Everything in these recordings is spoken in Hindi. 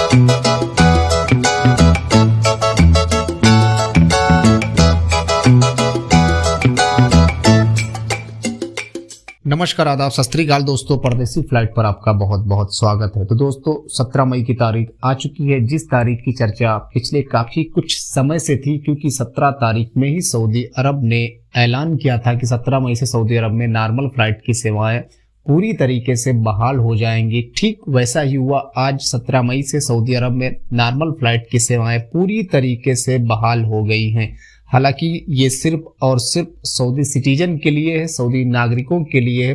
नमस्कार, आदाब, सत श्री अकाल दोस्तों। परदेसी फ्लाइट पर आपका बहुत बहुत स्वागत है। तो दोस्तों 17 मई की तारीख आ चुकी है, जिस तारीख की चर्चा पिछले काफी कुछ समय से थी, क्योंकि 17 तारीख में ही सऊदी अरब ने ऐलान किया था कि 17 मई से सऊदी अरब में नॉर्मल फ्लाइट की सेवाएं पूरी तरीके से बहाल हो जाएंगी। ठीक वैसा ही हुआ। आज 17 मई से सऊदी अरब में नॉर्मल फ्लाइट की सेवाएं पूरी तरीके से बहाल हो गई हैं। हालांकि ये सिर्फ और सिर्फ सऊदी सिटीजन के लिए है, सऊदी नागरिकों के लिए है।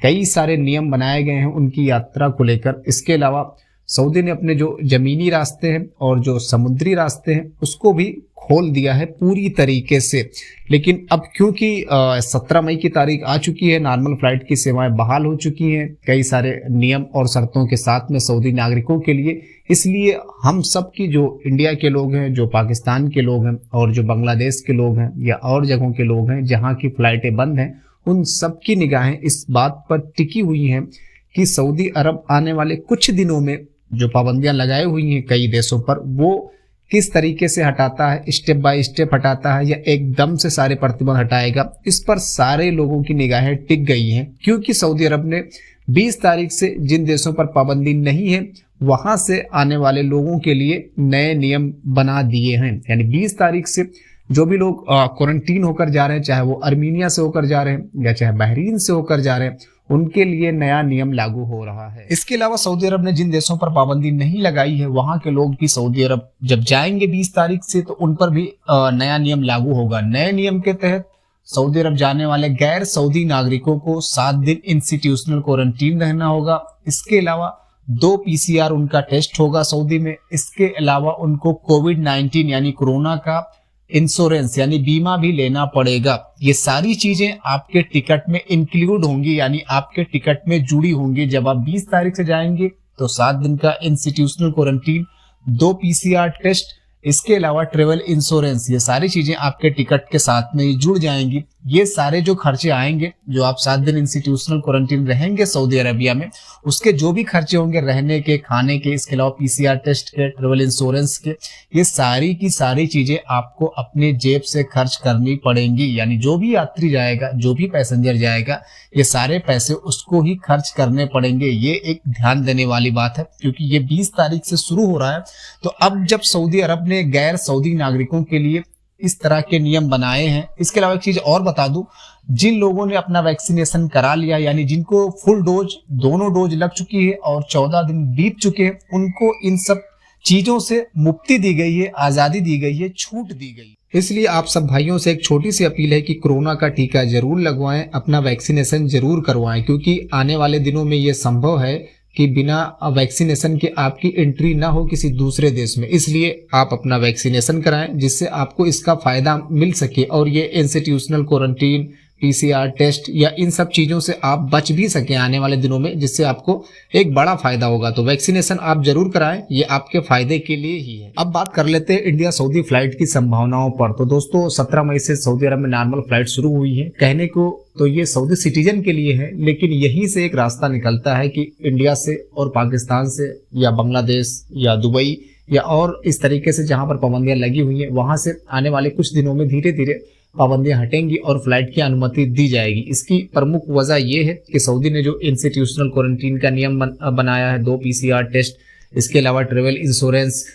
कई सारे नियम बनाए गए हैं उनकी यात्रा को लेकर। इसके अलावा सऊदी ने अपने जो जमीनी रास्ते हैं और जो समुद्री रास्ते हैं उसको भी खोल दिया है पूरी तरीके से। लेकिन अब क्योंकि 17 मई की तारीख आ चुकी है, नॉर्मल फ्लाइट की सेवाएं बहाल हो चुकी हैं कई सारे नियम और शर्तों के साथ में सऊदी नागरिकों के लिए, इसलिए हम सब की जो इंडिया के लोग हैं, जो पाकिस्तान के लोग हैं और जो बांग्लादेश के लोग हैं या और जगहों के लोग हैं जहां की फ्लाइटें बंद हैं, उन सब की निगाहें इस बात पर टिकी हुई हैं कि सऊदी अरब आने वाले कुछ दिनों में जो पाबंदियां लगाई हुई हैं कई देशों पर, वो किस तरीके से हटाता है, स्टेप बाय स्टेप हटाता है या एकदम से सारे प्रतिबंध हटाएगा। इस पर सारे लोगों की निगाहें टिक गई हैं, क्योंकि सऊदी अरब ने 20 तारीख से जिन देशों पर पाबंदी नहीं है वहां से आने वाले लोगों के लिए नए नियम बना दिए हैं। यानी 20 तारीख से जो भी लोग क्वारंटीन होकर जा रहे हैं, चाहे वो अर्मीनिया से होकर जा रहे हैं या चाहे बहरीन से होकर जा रहे हैं, उनके लिए नया नियम लागू हो रहा है। इसके अलावा सऊदी अरब ने जिन देशों पर पाबंदी नहीं लगाई है वहां के लोग भी सऊदी अरब जब जाएंगे 20 तारीख से, तो उन पर भी नया नियम लागू होगा। नए नियम के तहत सऊदी अरब जाने वाले गैर सऊदी नागरिकों को 7 दिन इंस्टीट्यूशनल क्वारंटीन रहना होगा। इसके अलावा 2 PCR उनका टेस्ट होगा सऊदी में। इसके अलावा उनको कोविड-19 यानी कोरोना का इंश्योरेंस यानी बीमा भी लेना पड़ेगा। ये सारी चीजें आपके टिकट में इंक्लूड होंगी, यानी आपके टिकट में जुड़ी होंगी। जब आप 20 तारीख से जाएंगे तो 7 दिन का इंस्टीट्यूशनल क्वारंटीन, 2 PCR टेस्ट, इसके अलावा ट्रेवल इंश्योरेंस, ये सारी चीजें आपके टिकट के साथ में जुड़ जाएंगी। ये सारे जो खर्चे आएंगे, जो आप 7 दिन इंस्टीट्यूशनल क्वारंटीन रहेंगे सऊदी अरेबिया में, उसके जो भी खर्चे होंगे रहने के, खाने के, इसके अलावा PCR टेस्ट के, ट्रेवल इंश्योरेंस के, ये सारी की सारी चीजें आपको अपने जेब से खर्च करनी पड़ेंगी। यानी जो भी यात्री जाएगा, जो भी पैसेंजर जाएगा, ये सारे पैसे उसको ही खर्च करने पड़ेंगे। ये एक ध्यान देने वाली बात है, क्योंकि ये 20 तारीख से शुरू हो रहा है। तो अब जब सऊदी अरब ने गैर सऊदी नागरिकों के लिए इस तरह के नियम बनाए हैं, इसके अलावा एक चीज और बता दूं, जिन लोगों ने अपना वैक्सीनेशन करा लिया, यानी जिनको फुल डोज, दोनों डोज लग चुकी है और 14 दिन बीत चुके हैं, उनको इन सब चीजों से मुक्ति दी गई है, आजादी दी गई है, छूट दी गई। इसलिए आप सब भाइयों से एक छोटी सी अपील है कि कोरोना का टीका जरूर लगवाएं, अपना वैक्सीनेशन जरूर करवाएं, क्योंकि आने वाले दिनों में ये संभव है कि बिना वैक्सीनेशन के आपकी एंट्री ना हो किसी दूसरे देश में। इसलिए आप अपना वैक्सीनेशन कराएं, जिससे आपको इसका फायदा मिल सके और ये इंस्टीट्यूशनल क्वारंटीन, PCR टेस्ट या इन सब चीजों से आप बच भी सके आने वाले दिनों में, जिससे आपको एक बड़ा फायदा होगा। तो वैक्सीनेशन आप जरूर कराएं, ये आपके फायदे के लिए ही है। अब बात कर लेते हैं इंडिया सऊदी फ्लाइट की संभावनाओं पर। तो दोस्तों 17 मई से सऊदी अरब में नॉर्मल फ्लाइट शुरू हुई है। कहने को तो ये सऊदी सिटीजन के लिए है, लेकिन यहीं से एक रास्ता निकलता है कि इंडिया से और पाकिस्तान से या बांग्लादेश या दुबई या और इस तरीके से जहां पर पाबंदियां लगी हुई है, वहां से आने वाले कुछ दिनों में धीरे धीरे पाबंदियां हटेंगी और फ्लाइट की अनुमति दी जाएगी। इसकी प्रमुख वजह यह है कि सऊदी ने जो इंस्टीट्यूशनल क्वारंटीन का नियम बनाया है, 2 PCR टेस्ट, इसके अलावा ट्रेवल इंश्योरेंस,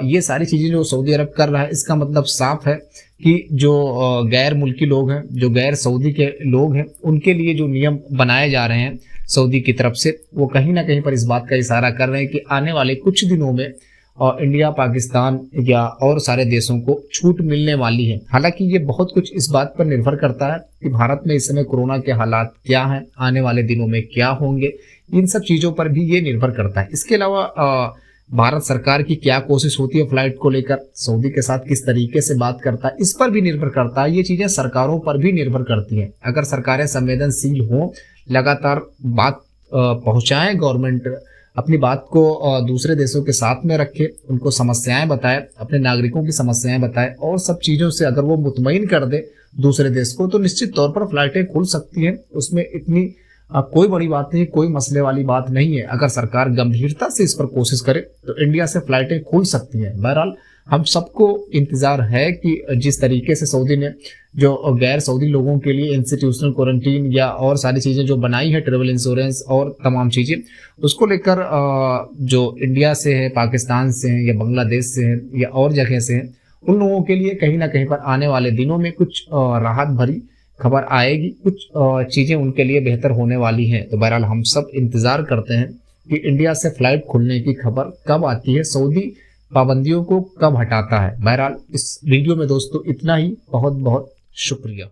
ये सारी चीजें जो सऊदी अरब कर रहा है, इसका मतलब साफ है कि जो गैर मुल्की लोग हैं, जो गैर सऊदी के लोग हैं, उनके लिए जो नियम बनाए जा रहे हैं सऊदी की तरफ से, वो कहीं ना कहीं पर इस बात का इशारा कर रहे हैं कि आने वाले कुछ दिनों में इंडिया, पाकिस्तान या और सारे देशों को छूट मिलने वाली है। हालांकि ये बहुत कुछ इस बात पर निर्भर करता है कि भारत में इस समय कोरोना के हालात क्या हैं, आने वाले दिनों में क्या होंगे, इन सब चीजों पर भी ये निर्भर करता है। इसके अलावा भारत सरकार की क्या कोशिश होती है फ्लाइट को लेकर, सऊदी के साथ किस तरीके से बात करता है, इस पर भी निर्भर करता है। ये चीजें सरकारों पर भी निर्भर करती हैं। अगर सरकारें संवेदनशील हों, लगातार बात पहुंचाएं, गवर्नमेंट अपनी बात को दूसरे देशों के साथ में रखे, उनको समस्याएं बताए, अपने नागरिकों की समस्याएं बताए और सब चीजों से अगर वो मुतमईन कर दे दूसरे देश को, तो निश्चित तौर पर फ्लाइटें खुल सकती हैं। उसमें इतनी कोई बड़ी बात नहीं, कोई मसले वाली बात नहीं है। अगर सरकार गंभीरता से इस पर कोशिश करे तो इंडिया से फ्लाइटें खुल सकती हैं। बहरहाल हम सबको इंतजार है कि जिस तरीके से सऊदी ने जो गैर सऊदी लोगों के लिए इंस्टीट्यूशनल क्वारंटीन या और सारी चीज़ें जो बनाई है, ट्रेवल इंश्योरेंस और तमाम चीज़ें, उसको लेकर जो इंडिया से है, पाकिस्तान से है या बांग्लादेश से है या और जगह से है, उन लोगों के लिए कहीं ना कहीं पर आने वाले दिनों में कुछ राहत भरी खबर आएगी, कुछ चीज़ें उनके लिए बेहतर होने वाली हैं। तो बहरहाल हम सब इंतज़ार करते हैं कि इंडिया से फ्लाइट खुलने की खबर कब आती है, सऊदी पाबंदियों को कब हटाता है। बहरहाल इस वीडियो में दोस्तों इतना ही। बहुत बहुत शुक्रिया।